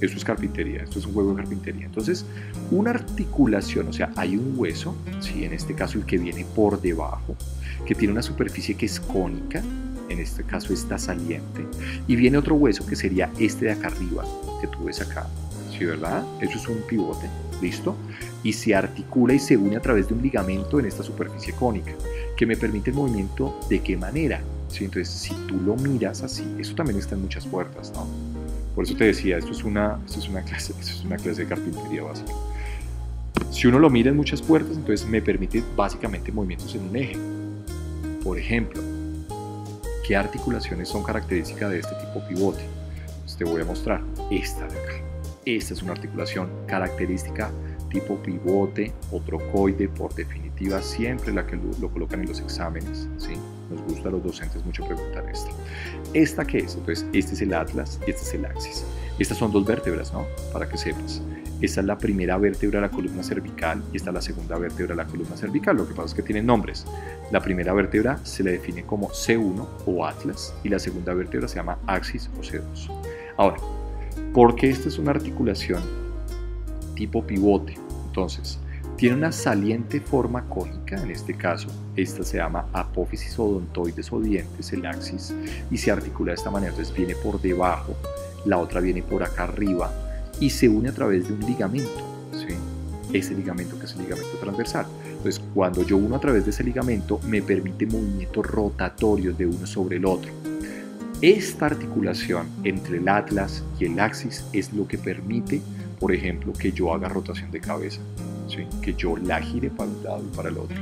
Esto es carpintería, esto es un juego de carpintería. Entonces, una articulación, o sea, hay un hueso, ¿sí? En este caso el que viene por debajo, que tiene una superficie que es cónica, en este caso está saliente, y viene otro hueso que sería este de acá arriba, que tú ves acá, ¿sí, verdad? Eso es un pivote, ¿listo? Y se articula y se une a través de un ligamento en esta superficie cónica, que me permite el movimiento. ¿De qué manera? ¿Sí? Entonces, si tú lo miras así, eso también está en muchas puertas, ¿no? Por eso te decía, esto es una clase de carpintería básica. Si uno lo mira en muchas puertas, entonces me permite básicamente movimientos en un eje. Por ejemplo, ¿qué articulaciones son características de este tipo pivote? Pues te voy a mostrar esta de acá. Esta es una articulación característica tipo pivote o trocoide, por definitiva, siempre la que lo colocan en los exámenes, ¿sí? Nos gusta a los docentes mucho preguntar esta. ¿Esta qué es? Entonces, este es el atlas y este es el axis. Estas son dos vértebras, ¿no? Para que sepas. Esta es la primera vértebra de la columna cervical y esta es la segunda vértebra de la columna cervical. Lo que pasa es que tienen nombres. La primera vértebra se le define como C1 o atlas y la segunda vértebra se llama axis o C2. Ahora, ¿por qué esta es una articulación tipo pivote? Entonces, Tiene una saliente forma cónica, en este caso, esta se llama apófisis odontoides o dientes, el axis, y se articula de esta manera, entonces viene por debajo, la otra viene por acá arriba, y se une a través de un ligamento, ¿sí? Ese ligamento que es el ligamento transversal. Entonces, cuando yo uno a través de ese ligamento, me permite movimientos rotatorios de uno sobre el otro. Esta articulación entre el atlas y el axis es lo que permite, por ejemplo, que yo haga rotación de cabeza, ¿sí? Que yo la gire para un lado y para el otro,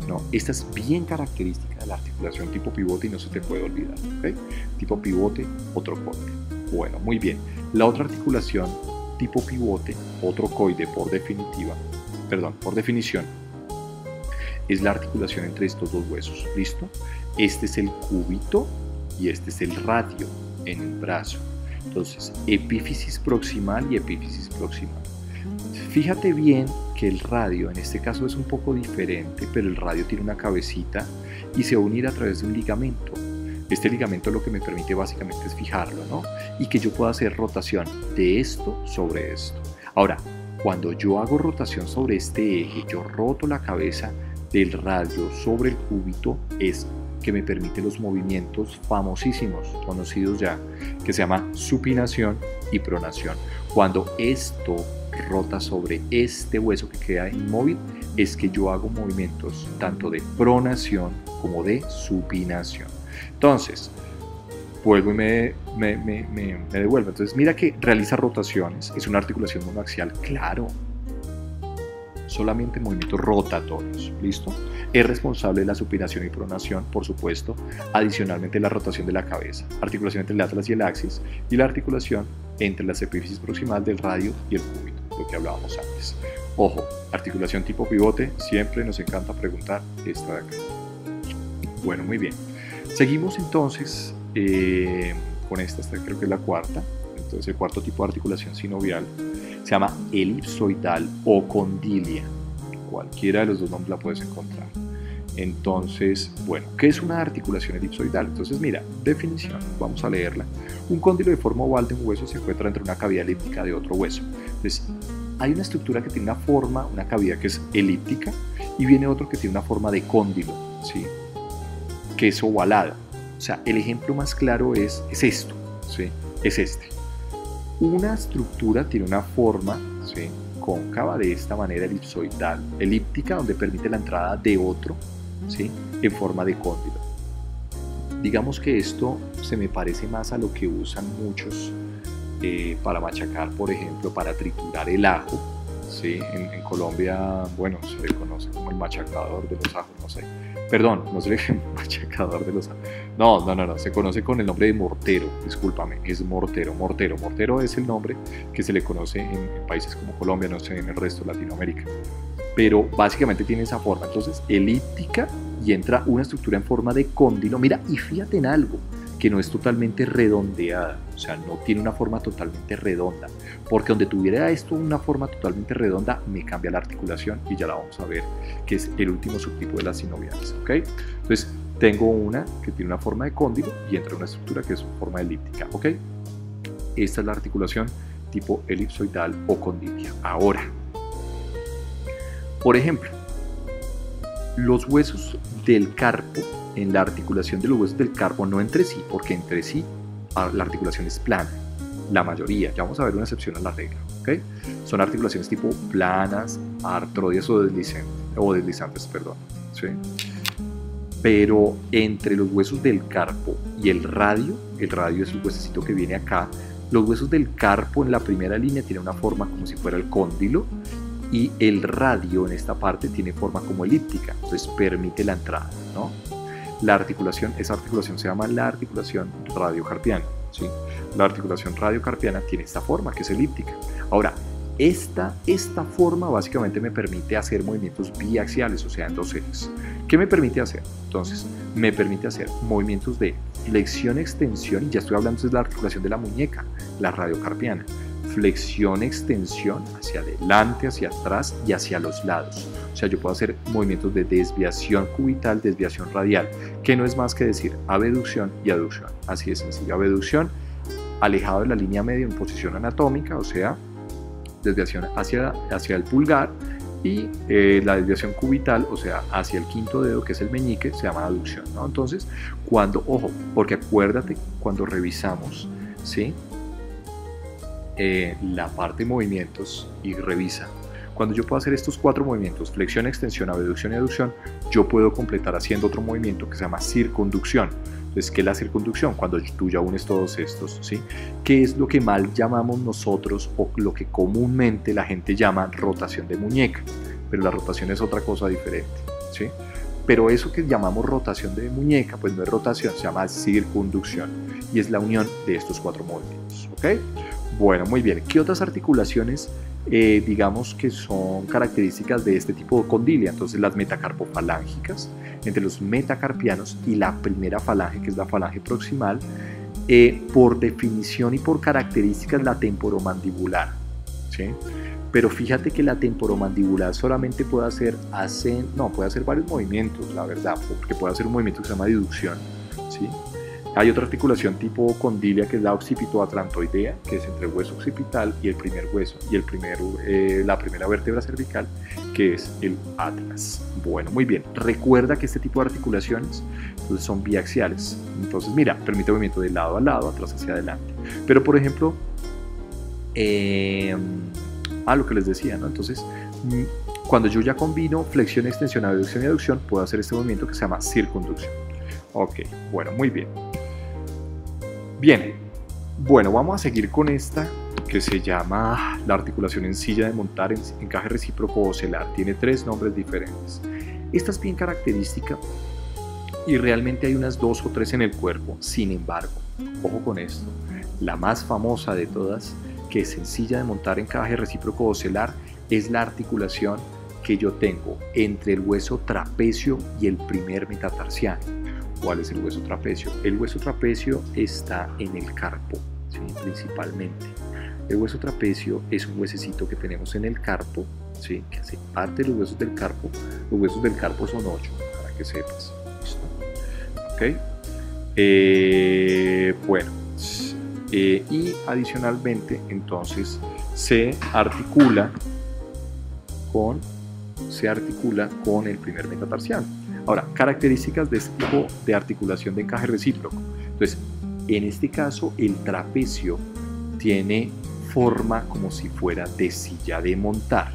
¿no? Esta es bien característica de la articulación tipo pivote y no se te puede olvidar, ¿okay? Tipo pivote o trocoide. Bueno, muy bien. La otra articulación tipo pivote o trocoide por definición, es la articulación entre estos dos huesos, ¿listo? Este es el cúbito y este es el radio en el brazo. Entonces, epífisis proximal y epífisis proximal. Fíjate bien que el radio en este caso es un poco diferente, pero el radio tiene una cabecita y se va a unir a través de un ligamento. Este ligamento lo que me permite básicamente es fijarlo, ¿no? Y que yo pueda hacer rotación de esto sobre esto. Ahora, cuando yo hago rotación sobre este eje, yo roto la cabeza del radio sobre el cúbito, es que me permite los movimientos famosísimos, conocidos ya, que se llama supinación y pronación. Cuando esto rota sobre este hueso que queda inmóvil, es que yo hago movimientos tanto de pronación como de supinación. Entonces, vuelvo y me devuelvo. Entonces, mira que realiza rotaciones, es una articulación monoaxial, claro, solamente movimientos rotatorios, ¿listo? Es responsable de la supinación y pronación, por supuesto, adicionalmente la rotación de la cabeza, articulación entre el atlas y el axis, y la articulación entre las epífisis proximal del radio y el cúbito, lo que hablábamos antes. Ojo, articulación tipo pivote, siempre nos encanta preguntar esta de acá. Bueno, muy bien. Seguimos entonces con esta creo que es la cuarta. Entonces el cuarto tipo de articulación sinovial se llama elipsoidal o condilia. Cualquiera de los dos nombres la puedes encontrar. Entonces, bueno, ¿qué es una articulación elipsoidal? Entonces, mira, definición, vamos a leerla. Un cóndilo de forma oval de un hueso se encuentra entre una cavidad elíptica de otro hueso. Entonces, hay una estructura que tiene una forma, una cavidad que es elíptica, y viene otro que tiene una forma de cóndilo, ¿sí? Que es ovalada. O sea, el ejemplo más claro es esto, ¿sí? Es este. Una estructura tiene una forma, ¿sí?, cóncava de esta manera elipsoidal, elíptica, donde permite la entrada de otro, ¿sí?, en forma de cóndilo. Digamos que esto se me parece más a lo que usan muchos para machacar, por ejemplo, para triturar el ajo, ¿sí? En Colombia, bueno, se le conoce como el machacador de los ajos, no sé. Perdón, no se le dice machacador de los ajos. No, se conoce con el nombre de mortero, discúlpame, es mortero. Mortero es el nombre que se le conoce en países como Colombia, no sé, en el resto de Latinoamérica. Pero básicamente tiene esa forma, entonces elíptica, y entra una estructura en forma de cóndilo. Mira, y fíjate en algo, que no es totalmente redondeada, o sea, no tiene una forma totalmente redonda, porque donde tuviera esto una forma totalmente redonda, me cambia la articulación y ya la vamos a ver, que es el último subtipo de las sinoviales, ¿ok? Entonces, tengo una que tiene una forma de cóndilo y entra una estructura que es una forma elíptica, ¿ok? Esta es la articulación tipo elipsoidal o condilia. Ahora, por ejemplo, los huesos del carpo, en la articulación de los huesos del carpo, no entre sí, porque entre sí la articulación es plana, la mayoría, ya vamos a ver una excepción a la regla, ¿ok? Son articulaciones tipo planas, artroides o deslizantes, perdón, ¿sí? Pero entre los huesos del carpo y el radio es el huesecito que viene acá, los huesos del carpo en la primera línea tienen una forma como si fuera el cóndilo, y el radio en esta parte tiene forma como elíptica, entonces permite la entrada, ¿no? Esa articulación se llama la articulación radiocarpiana, ¿sí? La articulación radiocarpiana tiene esta forma que es elíptica. Ahora, esta forma básicamente me permite hacer movimientos biaxiales, o sea, en dos ejes. ¿Qué me permite hacer? Entonces, me permite hacer movimientos de flexión-extensión, y ya estoy hablando de la articulación de la muñeca, la radiocarpiana. Flexión-extensión hacia adelante, hacia atrás y hacia los lados. O sea, yo puedo hacer movimientos de desviación cubital, desviación radial, que no es más que decir abducción y aducción. Así de sencillo. Abducción, alejado de la línea media en posición anatómica, o sea, desviación hacia el pulgar, y la desviación cubital, o sea, hacia el quinto dedo, que es el meñique, se llama aducción, ¿no? Entonces, ojo, porque acuérdate, cuando revisamos, ¿sí? La parte de movimientos y revisa. Cuando yo puedo hacer estos 4 movimientos, flexión, extensión, abducción y aducción, yo puedo completar haciendo otro movimiento que se llama circunducción. Entonces, ¿qué es la circunducción? Cuando tú ya unes todos estos, ¿sí? ¿Qué es lo que mal llamamos nosotros o lo que comúnmente la gente llama rotación de muñeca? Pero la rotación es otra cosa diferente, ¿sí? Pero eso que llamamos rotación de muñeca, pues no es rotación, se llama circunducción y es la unión de estos 4 movimientos, ¿ok? Bueno, muy bien. ¿Qué otras articulaciones digamos que son características de este tipo de condilia? Entonces las metacarpofalángicas, entre los metacarpianos y la primera falange, que es la falange proximal, por definición y por características la temporomandibular, ¿sí? Pero fíjate que la temporomandibular solamente puede hacer varios movimientos, la verdad, porque puede hacer un movimiento que se llama deducción, ¿sí? Hay otra articulación tipo condilia que es la occipitoatlantoidea, que es entre el hueso occipital y el primer hueso, y la primera vértebra cervical, que es el atlas. Bueno, muy bien. Recuerda que este tipo de articulaciones entonces, son biaxiales. Entonces, mira, permite movimiento de lado a lado, atrás hacia adelante. Pero, por ejemplo, lo que les decía, ¿no? Entonces, cuando yo ya combino flexión, extensión, abducción y aducción, puedo hacer este movimiento que se llama circunducción. Ok, bueno, muy bien. Bien, bueno, vamos a seguir con esta que se llama la articulación en silla de montar, encaje recíproco ocelar. Tiene 3 nombres diferentes. Esta es bien característica y realmente hay unas 2 o 3 en el cuerpo. Sin embargo, ojo con esto, la más famosa de todas, que es en silla de montar, encaje recíproco ocelar, es la articulación que yo tengo entre el hueso trapecio y el primer metatarsiano. ¿Cuál es el hueso trapecio? El hueso trapecio está en el carpo, ¿sí? Principalmente. El hueso trapecio es un huesecito que tenemos en el carpo, ¿sí? Que hace parte de los huesos del carpo. Los huesos del carpo son 8, para que sepas. ¿Listo? ¿Ok? Bueno, y adicionalmente, entonces, se articula con el primer metatarsiano. Ahora, características de este tipo de articulación de encaje recíproco. Entonces, en este caso, el trapecio tiene forma como si fuera de silla de montar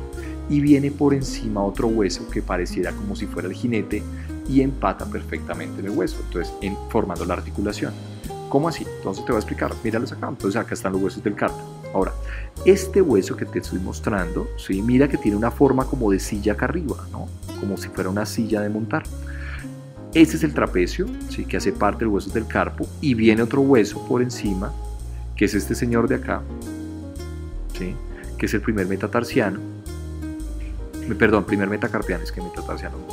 y viene por encima otro hueso que pareciera como si fuera el jinete y empata perfectamente en el hueso, entonces formando la articulación. ¿Cómo así? Entonces te voy a explicar, míralos acá. Entonces acá están los huesos del carpo. Ahora, este hueso que te estoy mostrando, ¿sí? Mira que tiene una forma como de silla acá arriba, ¿no? Como si fuera una silla de montar. Este es el trapecio, ¿sí? Que hace parte del hueso del carpo, y viene otro hueso por encima, que es este señor de acá, ¿sí? Que es el primer metatarsiano. Perdón, primer metacarpiano, es que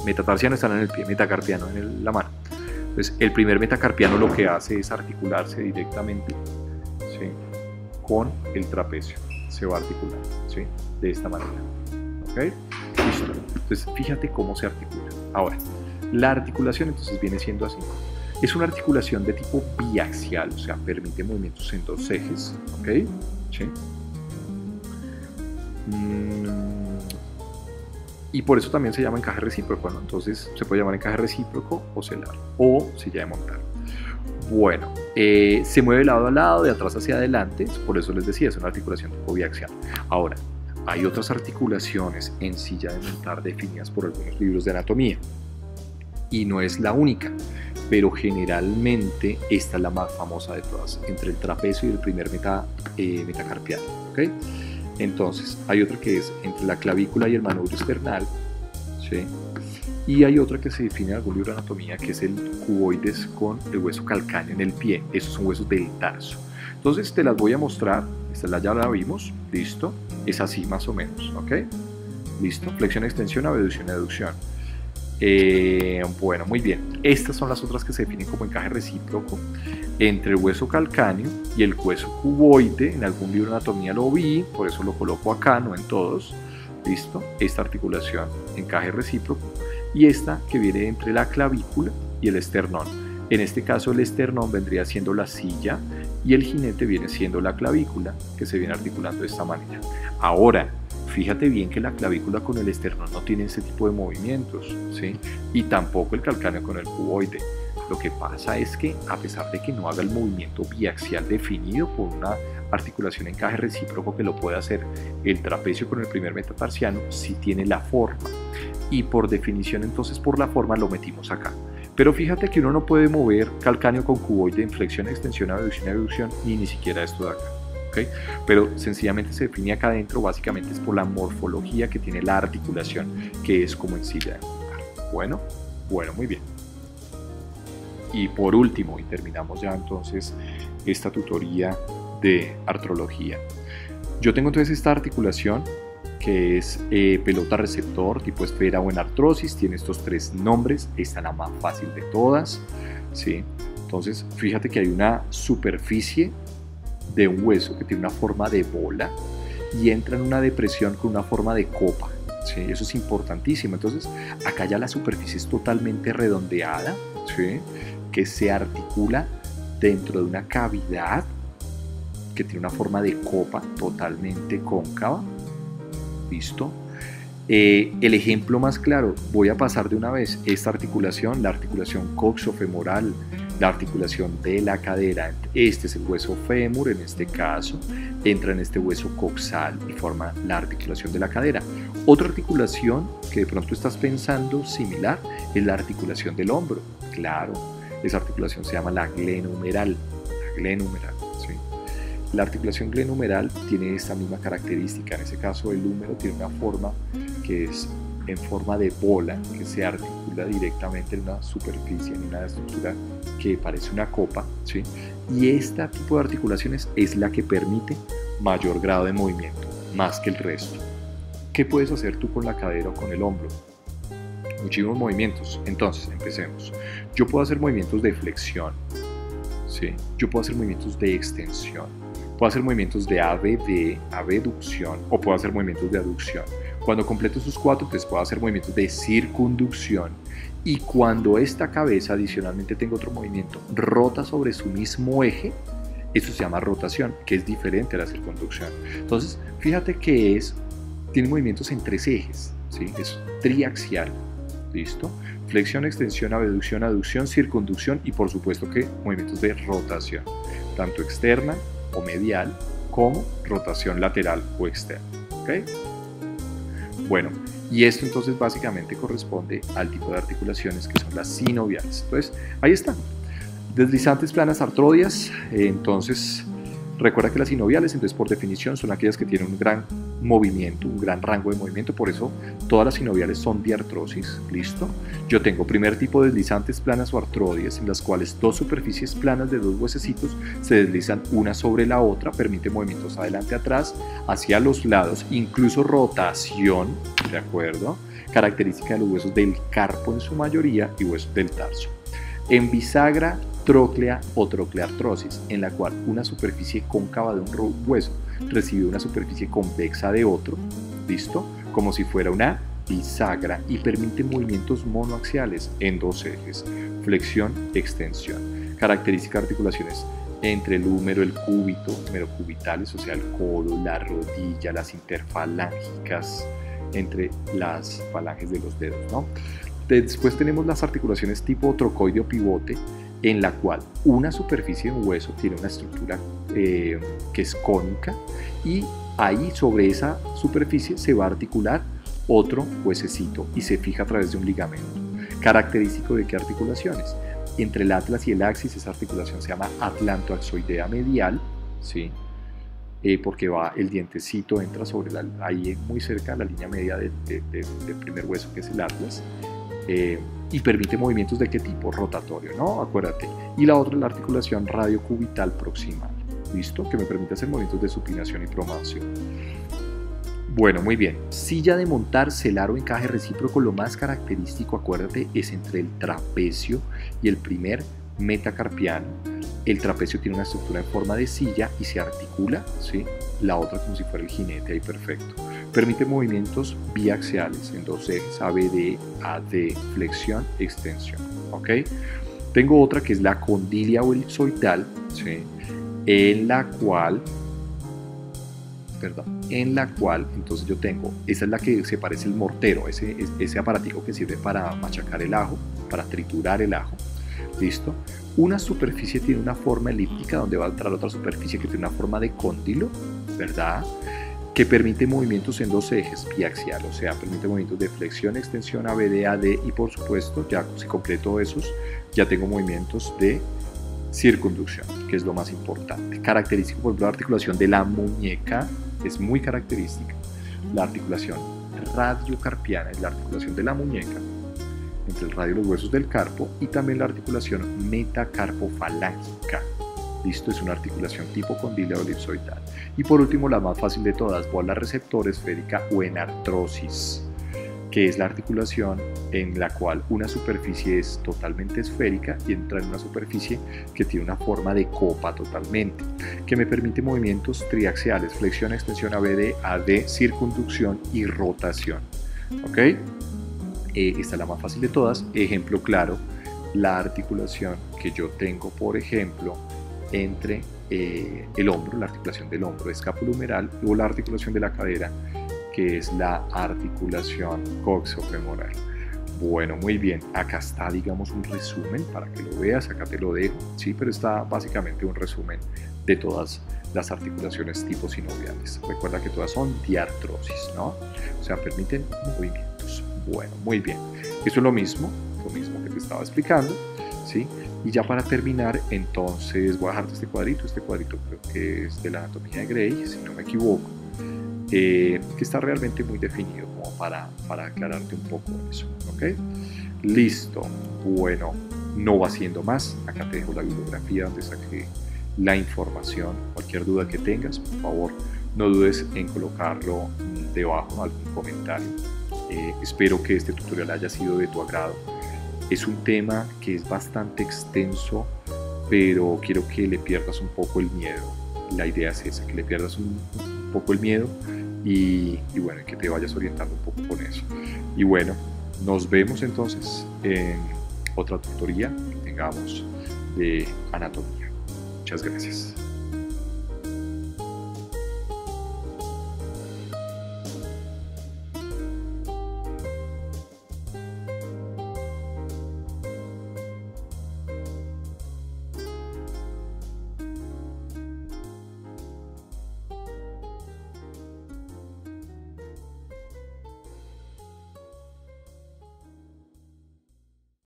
metatarsiano están en el pie, metacarpiano en la mano. Entonces, el primer metacarpiano lo que hace es articularse directamente, ¿sí? Con el trapecio. Se va a articular, ¿sí? De esta manera. ¿Ok? Listo. Entonces, fíjate cómo se articula. Ahora, la articulación entonces viene siendo así. Es una articulación de tipo biaxial, o sea, permite movimientos en 2 ejes. ¿Ok? ¿Sí? Y por eso también se llama encaje recíproco, ¿no? Entonces se puede llamar encaje recíproco ocelar o silla de montar. Bueno, se mueve de lado a lado, de atrás hacia adelante, por eso les decía, es una articulación tipo biaxial. Ahora, hay otras articulaciones en silla de montar definidas por algunos libros de anatomía y no es la única, pero generalmente esta es la más famosa de todas, entre el trapecio y el primer metacarpiano. ¿Okay? Entonces, hay otra que es entre la clavícula y el manubrio esternal, ¿sí? Y hay otra que se define en algún libro de anatomía, que es el cuboides con el hueso calcáneo en el pie. Esos son huesos del tarso. Entonces, te las voy a mostrar. Esta ya la vimos, listo. Es así más o menos, ¿ok? Listo. Flexión, extensión, abducción y aducción. Bueno, muy bien. Estas son las otras que se definen como encaje recíproco entre el hueso calcáneo y el hueso cuboide. En algún libro de anatomía lo vi, por eso lo coloco acá, no en todos. Listo. Esta articulación, encaje recíproco, y esta que viene entre la clavícula y el esternón. En este caso el esternón vendría siendo la silla y el jinete viene siendo la clavícula, que se viene articulando de esta manera. Ahora, fíjate bien que la clavícula con el esternón no tiene ese tipo de movimientos, ¿sí? Y tampoco el calcáneo con el cuboide. Lo que pasa es que, a pesar de que no haga el movimiento biaxial definido por una articulación encaje recíproco que lo puede hacer el trapecio con el primer metatarsiano, sí tiene la forma. Y por definición, entonces, por la forma lo metimos acá. Pero fíjate que uno no puede mover calcáneo con cuboide en flexión, extensión, abducción y abducción, ni siquiera esto de acá. ¿Okay? Pero sencillamente se define acá adentro, básicamente es por la morfología que tiene la articulación, que es como en silla de montar. Bueno, muy bien. Y por último, y terminamos ya entonces esta tutoría de artrología. Yo tengo entonces esta articulación que es pelota receptor tipo esfera o en artrosis, tiene estos tres nombres, esta es la más fácil de todas, ¿sí? Entonces fíjate que hay una superficie de un hueso que tiene una forma de bola y entra en una depresión con una forma de copa, ¿sí? Eso es importantísimo. Entonces acá ya la superficie es totalmente redondeada, ¿sí? Que se articula dentro de una cavidad que tiene una forma de copa totalmente cóncava. ¿Listo? El ejemplo más claro, voy a pasar de una vez esta articulación, la articulación coxofemoral, la articulación de la cadera. Este es el hueso fémur, en este caso, entra en este hueso coxal y forma la articulación de la cadera. Otra articulación que de pronto estás pensando similar es la articulación del hombro. Claro, esa articulación se llama la glenumeral. La glenumeral, ¿sí? La articulación glenumeral tiene esta misma característica. En ese caso, el húmero tiene una forma que es en forma de bola, que se articula directamente en una superficie, en una estructura que parece una copa, ¿sí? Y este tipo de articulaciones es la que permite mayor grado de movimiento, más que el resto. ¿Qué puedes hacer tú con la cadera o con el hombro? Muchísimos movimientos. Entonces, empecemos. Yo puedo hacer movimientos de flexión, ¿sí? Yo puedo hacer movimientos de extensión, puedo hacer movimientos de abducción o puedo hacer movimientos de aducción. Cuando completo esos cuatro, pues puedo hacer movimientos de circunducción. Y cuando esta cabeza, adicionalmente tengo otro movimiento, rota sobre su mismo eje, eso se llama rotación, que es diferente a la circunducción. Entonces, fíjate que tiene movimientos en tres ejes, ¿sí? Es triaxial, ¿listo? Flexión, extensión, abducción, aducción, circunducción y por supuesto que movimientos de rotación, tanto externa o medial como rotación lateral o externa, ¿ok? Bueno, y esto entonces básicamente corresponde al tipo de articulaciones que son las sinoviales. Entonces, ahí están. Deslizantes planas artrodias, entonces recuerda que las sinoviales, entonces por definición, son aquellas que tienen un gran movimiento, un gran rango de movimiento, por eso todas las sinoviales son diartrosis, ¿listo? Yo tengo primer tipo de deslizantes planas o artrodias, en las cuales dos superficies planas de dos huesecitos se deslizan una sobre la otra, permite movimientos adelante, atrás, hacia los lados, incluso rotación, ¿de acuerdo? Característica de los huesos del carpo en su mayoría y huesos del tarso. En bisagra, tróclea o trocleartrosis, en la cual una superficie cóncava de un hueso recibe una superficie convexa de otro, ¿listo? Como si fuera una bisagra y permite movimientos monoaxiales en dos ejes, flexión, extensión. Característica de articulaciones entre el húmero, el cúbito, merocubitales, o sea, el codo, la rodilla, las interfalángicas, entre las falanges de los dedos, ¿no? Después tenemos las articulaciones tipo trocoide o pivote, en la cual una superficie de un hueso tiene una estructura que es cónica y ahí sobre esa superficie se va a articular otro huesecito y se fija a través de un ligamento. Característico de qué articulaciones. Entre el atlas y el axis esa articulación se llama atlantoaxoidea medial, ¿sí? Porque el dientecito entra sobre ahí muy cerca de la línea media del primer hueso que es el atlas. Y permite movimientos de qué tipo, rotatorio, ¿no? Acuérdate. Y la otra es la articulación radiocubital proximal, ¿listo? Que me permite hacer movimientos de supinación y pronación. Bueno, muy bien. Silla de montar, celar o encaje recíproco, lo más característico, acuérdate, es entre el trapecio y el primer metacarpiano. El trapecio tiene una estructura en forma de silla y se articula, ¿sí? La otra como si fuera el jinete, ahí perfecto. Permite movimientos biaxiales en dos ejes, ABD, AD, flexión, extensión, ¿ok? Tengo otra que es la condilia o elipsoidal, ¿sí? En la cual perdón, en la cual entonces yo tengo, esa es la que se parece el mortero, ese aparatico que sirve para machacar el ajo, para triturar el ajo, ¿listo? Una superficie tiene una forma elíptica donde va a entrar otra superficie que tiene una forma de cóndilo, ¿verdad? Que permite movimientos en dos ejes, biaxial, o sea, permite movimientos de flexión, extensión, ABD, AD y por supuesto, ya si completo esos, ya tengo movimientos de circunducción, que es lo más importante. Característico, por ejemplo, la articulación de la muñeca es muy característica. La articulación radiocarpiana es la articulación de la muñeca entre el radio y los huesos del carpo, y también la articulación metacarpofalángica. Listo, es una articulación tipo condyle o elipsoidal. Y por último, la más fácil de todas, bola receptor esférica o enartrosis, que es la articulación en la cual una superficie es totalmente esférica y entra en una superficie que tiene una forma de copa totalmente, que me permite movimientos triaxiales, flexión, extensión, ABD, AD, circunducción y rotación. ¿Ok? Esta es la más fácil de todas. Ejemplo claro, la articulación que yo tengo, por ejemplo, entre el hombro, la articulación del hombro escapulohumeral, o la articulación de la cadera, que es la articulación coxofemoral. Bueno, muy bien, acá está, digamos, un resumen para que lo veas, acá te lo dejo, sí, pero está básicamente un resumen de todas las articulaciones tipo sinoviales. Recuerda que todas son diartrosis, ¿no? O sea, permiten movimientos. Bueno, muy bien, eso es lo mismo que te estaba explicando, ¿sí? Y ya para terminar, entonces voy a dejarte este cuadrito creo que es de la anatomía de Gray, si no me equivoco, que está realmente muy definido como para aclararte un poco eso, ¿ok? Listo, bueno, no va siendo más, acá te dejo la bibliografía donde saqué la información. Cualquier duda que tengas, por favor, no dudes en colocarlo debajo, algún comentario. Espero que este tutorial haya sido de tu agrado. Es un tema que es bastante extenso, pero quiero que le pierdas un poco el miedo. La idea es esa, que le pierdas un poco el miedo y bueno, que te vayas orientando un poco con eso. Y bueno, nos vemos entonces en otra tutoría que tengamos de anatomía. Muchas gracias.